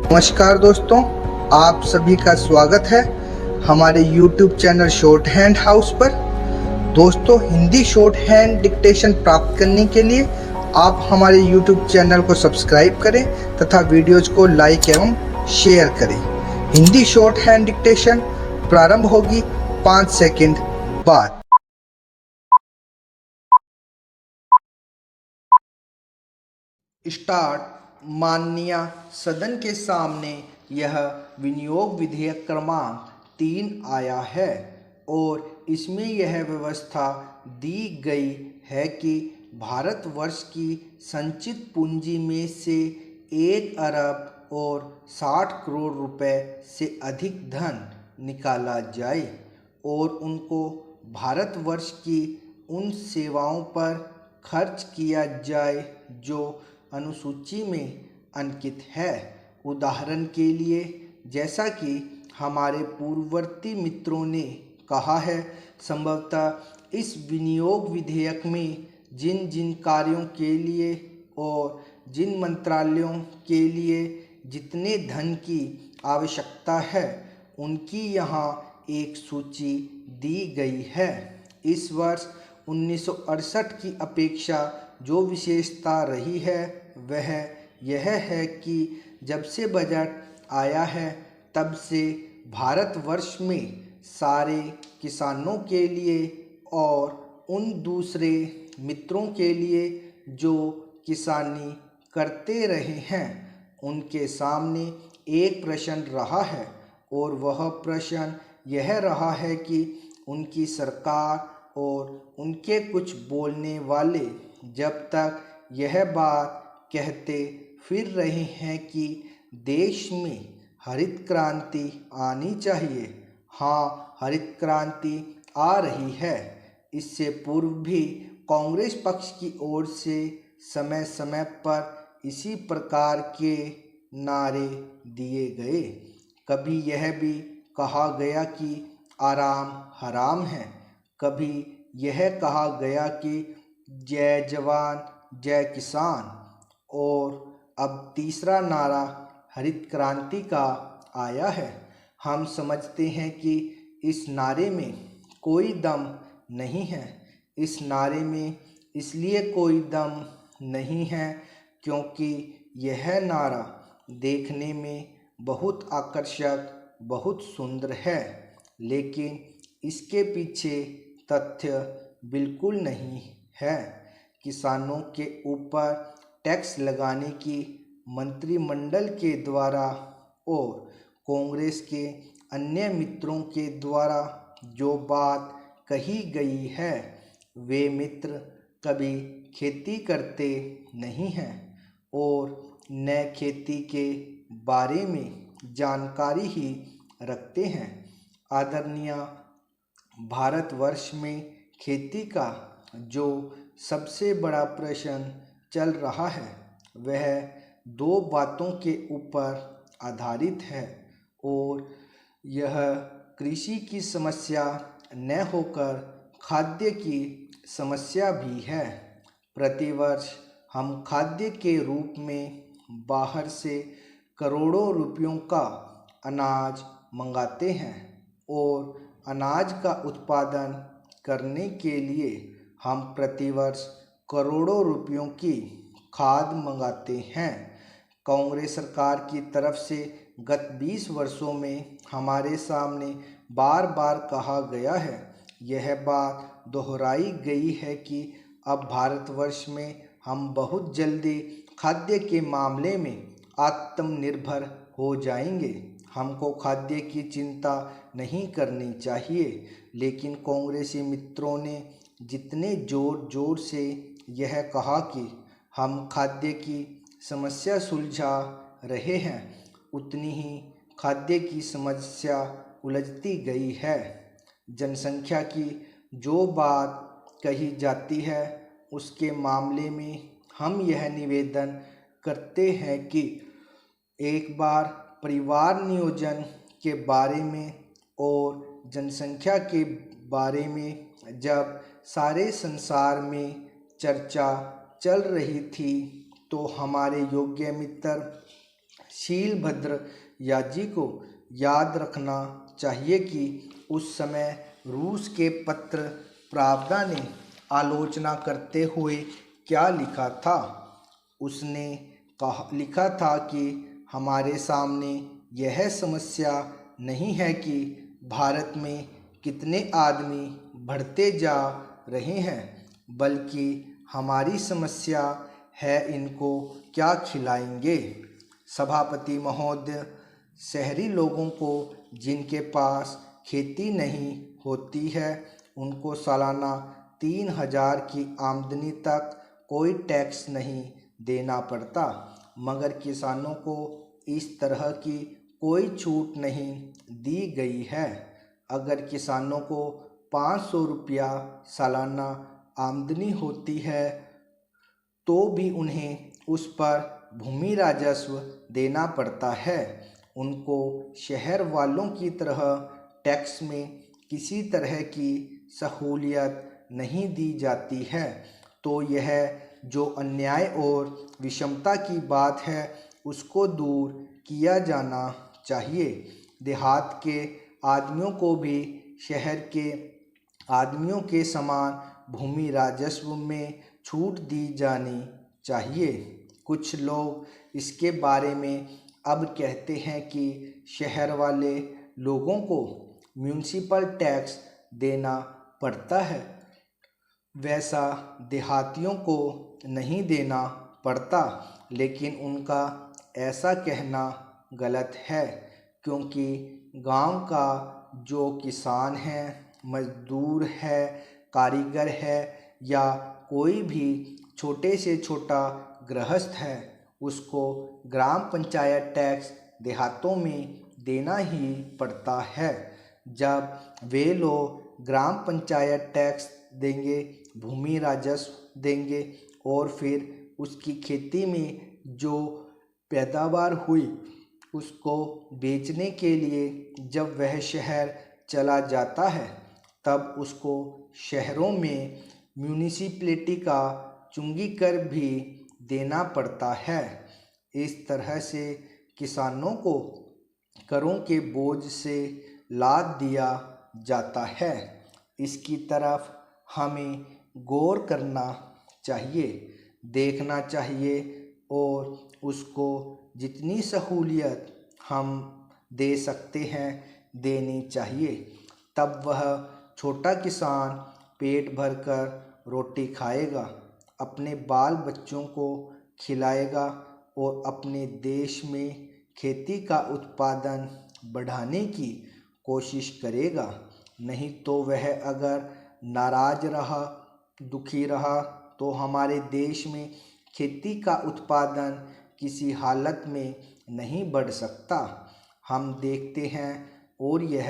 नमस्कार दोस्तों, आप सभी का स्वागत है हमारे YouTube channel short hand house पर। दोस्तों, हिंदी शॉर्ट हैंड डिक्टेशन प्राप्त करने के लिए आप हमारे YouTube चैनल को सब्सक्राइब करें तथा वीडियोज को लाइक एवं शेयर करें। हिंदी शॉर्ट हैंड डिक्टेशन प्रारंभ होगी 5 सेकंड बाद। स्टार्ट। माननीय सदन के सामने यह विनियोग विधेयक क्रमांक 3 आया है और इसमें यह व्यवस्था दी गई है कि भारतवर्ष की संचित पूंजी में से 1 अरब और 60 करोड़ रुपए से अधिक धन निकाला जाए और उनको भारतवर्ष की उन सेवाओं पर खर्च किया जाए जो अनुसूची में अंकित है। उदाहरण के लिए, जैसा कि हमारे पूर्ववर्ती मित्रों ने कहा है, संभवतः इस विनियोग विधेयक में जिन जिन कार्यों के लिए और जिन मंत्रालयों के लिए जितने धन की आवश्यकता है उनकी यहाँ एक सूची दी गई है। इस वर्ष 1968 की अपेक्षा जो विशेषता रही है वह यह है कि जब से बजट आया है तब से भारतवर्ष में सारे किसानों के लिए और उन दूसरे मित्रों के लिए जो किसानी करते रहे हैं उनके सामने एक प्रश्न रहा है और वह प्रश्न यह रहा है कि उनकी सरकार और उनके कुछ बोलने वाले जब तक यह बात कहते फिर रहे हैं कि देश में हरित क्रांति आनी चाहिए। हाँ, हरित क्रांति आ रही है। इससे पूर्व भी कांग्रेस पक्ष की ओर से समय समय पर इसी प्रकार के नारे दिए गए। कभी यह भी कहा गया कि आराम हराम है, कभी यह कहा गया कि जय जवान जय किसान, और अब तीसरा नारा हरित क्रांति का आया है। हम समझते हैं कि इस नारे में कोई दम नहीं है। इस नारे में इसलिए कोई दम नहीं है क्योंकि यह नारा देखने में बहुत आकर्षक, बहुत सुंदर है, लेकिन इसके पीछे तथ्य बिल्कुल नहीं है। किसानों के ऊपर टैक्स लगाने की मंत्रिमंडल के द्वारा और कांग्रेस के अन्य मित्रों के द्वारा जो बात कही गई है, वे मित्र कभी खेती करते नहीं हैं और न खेती के बारे में जानकारी ही रखते हैं। आदरणीय भारतवर्ष में खेती का जो सबसे बड़ा प्रश्न चल रहा है वह 2 बातों के ऊपर आधारित है और यह कृषि की समस्या न होकर खाद्य की समस्या भी है। प्रतिवर्ष हम खाद्य के रूप में बाहर से करोड़ों रुपयों का अनाज मंगाते हैं और अनाज का उत्पादन करने के लिए हम प्रतिवर्ष करोड़ों रुपयों की खाद मंगाते हैं। कांग्रेस सरकार की तरफ से गत 20 वर्षों में हमारे सामने बार बार कहा गया है, यह बात दोहराई गई है कि अब भारतवर्ष में हम बहुत जल्दी खाद्य के मामले में आत्मनिर्भर हो जाएंगे। हमको खाद्य की चिंता नहीं करनी चाहिए, लेकिन कांग्रेसी मित्रों ने जितने जोर जोर से यह कहा कि हम खाद्य की समस्या सुलझा रहे हैं, उतनी ही खाद्य की समस्या उलझती गई है। जनसंख्या की जो बात कही जाती है उसके मामले में हम यह निवेदन करते हैं कि एक बार परिवार नियोजन के बारे में और जनसंख्या के बारे में जब सारे संसार में चर्चा चल रही थी तो हमारे योग्य मित्र शीलभद्र याजी को याद रखना चाहिए कि उस समय रूस के पत्र प्रावदा ने आलोचना करते हुए क्या लिखा था। उसने लिखा था कि हमारे सामने यह समस्या नहीं है कि भारत में कितने आदमी बढ़ते जा रहे हैं, बल्कि हमारी समस्या है इनको क्या खिलाएंगे। सभापति महोदय, शहरी लोगों को जिनके पास खेती नहीं होती है उनको सालाना 3,000 की आमदनी तक कोई टैक्स नहीं देना पड़ता, मगर किसानों को इस तरह की कोई छूट नहीं दी गई है। अगर किसानों को 500 रुपया सालाना आमदनी होती है तो भी उन्हें उस पर भूमि राजस्व देना पड़ता है। उनको शहर वालों की तरह टैक्स में किसी तरह की सहूलियत नहीं दी जाती है। तो यह जो अन्याय और विषमता की बात है उसको दूर किया जाना चाहिए। देहात के आदमियों को भी शहर के आदमियों के समान भूमि राजस्व में छूट दी जानी चाहिए। कुछ लोग इसके बारे में अब कहते हैं कि शहर वाले लोगों को म्यूनिसिपल टैक्स देना पड़ता है, वैसा देहातियों को नहीं देना पड़ता। लेकिन उनका ऐसा कहना गलत है, क्योंकि गांव का जो किसान है, मजदूर है, कारीगर है या कोई भी छोटे से छोटा गृहस्थ है, उसको ग्राम पंचायत टैक्स देहातों में देना ही पड़ता है। जब वे लोग ग्राम पंचायत टैक्स देंगे, भूमि राजस्व देंगे और फिर उसकी खेती में जो पैदावार हुई उसको बेचने के लिए जब वह शहर चला जाता है, तब उसको शहरों में म्यूनिसिपैलिटी का चुंगी कर भी देना पड़ता है। इस तरह से किसानों को करों के बोझ से लाद दिया जाता है। इसकी तरफ हमें गौर करना चाहिए, देखना चाहिए और उसको जितनी सहूलियत हम दे सकते हैं देनी चाहिए। तब वह छोटा किसान पेट भरकर रोटी खाएगा, अपने बाल बच्चों को खिलाएगा और अपने देश में खेती का उत्पादन बढ़ाने की कोशिश करेगा। नहीं तो वह अगर नाराज रहा, दुखी रहा, तो हमारे देश में खेती का उत्पादन किसी हालत में नहीं बढ़ सकता। हम देखते हैं और यह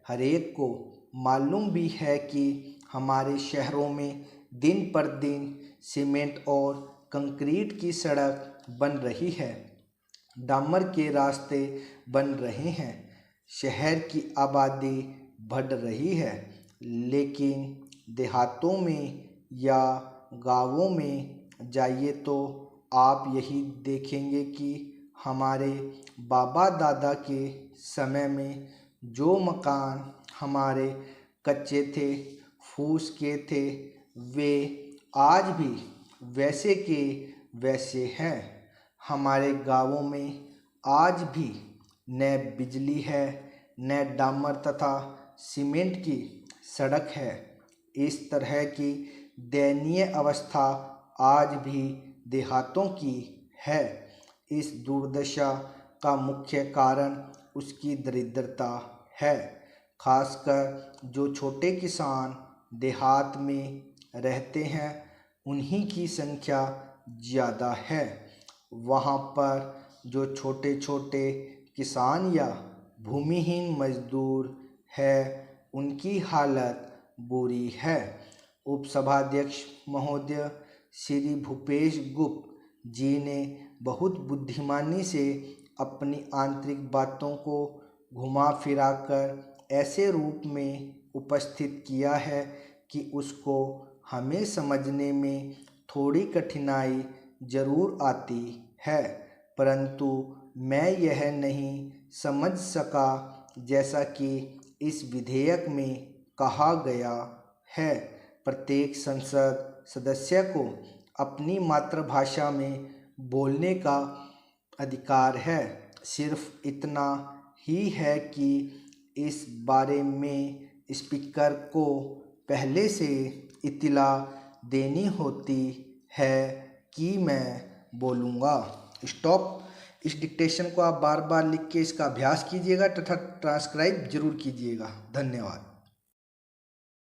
हरेक को मालूम भी है कि हमारे शहरों में दिन पर दिन सीमेंट और कंक्रीट की सड़क बन रही है, डामर के रास्ते बन रहे हैं, शहर की आबादी बढ़ रही है। लेकिन देहातों में या गांवों में जाइए तो आप यही देखेंगे कि हमारे बाबा दादा के समय में जो मकान हमारे कच्चे थे, फूस के थे, वे आज भी वैसे के वैसे हैं। हमारे गांवों में आज भी न बिजली है, न डामर तथा सीमेंट की सड़क है। इस तरह की दयनीय अवस्था आज भी देहातों की है। इस दुर्दशा का मुख्य कारण उसकी दरिद्रता है। खासकर जो छोटे किसान देहात में रहते हैं उन्हीं की संख्या ज़्यादा है। वहाँ पर जो छोटे छोटे किसान या भूमिहीन मजदूर है उनकी हालत बुरी है। उपसभाध्यक्ष महोदय श्री भूपेश गुप्त जी ने बहुत बुद्धिमानी से अपनी आंतरिक बातों को घुमा फिरा कर ऐसे रूप में उपस्थित किया है कि उसको हमें समझने में थोड़ी कठिनाई जरूर आती है, परंतु मैं यह नहीं समझ सका जैसा कि इस विधेयक में कहा गया है। प्रत्येक संसद सदस्य को अपनी मातृभाषा में बोलने का अधिकार है। सिर्फ इतना ही है कि इस बारे में स्पीकर को पहले से इत्तला देनी होती है कि मैं बोलूँगा। स्टॉप। इस डिक्टेशन को आप बार बार लिख के इसका अभ्यास कीजिएगा तथा ट्रांसक्राइब जरूर कीजिएगा। धन्यवाद।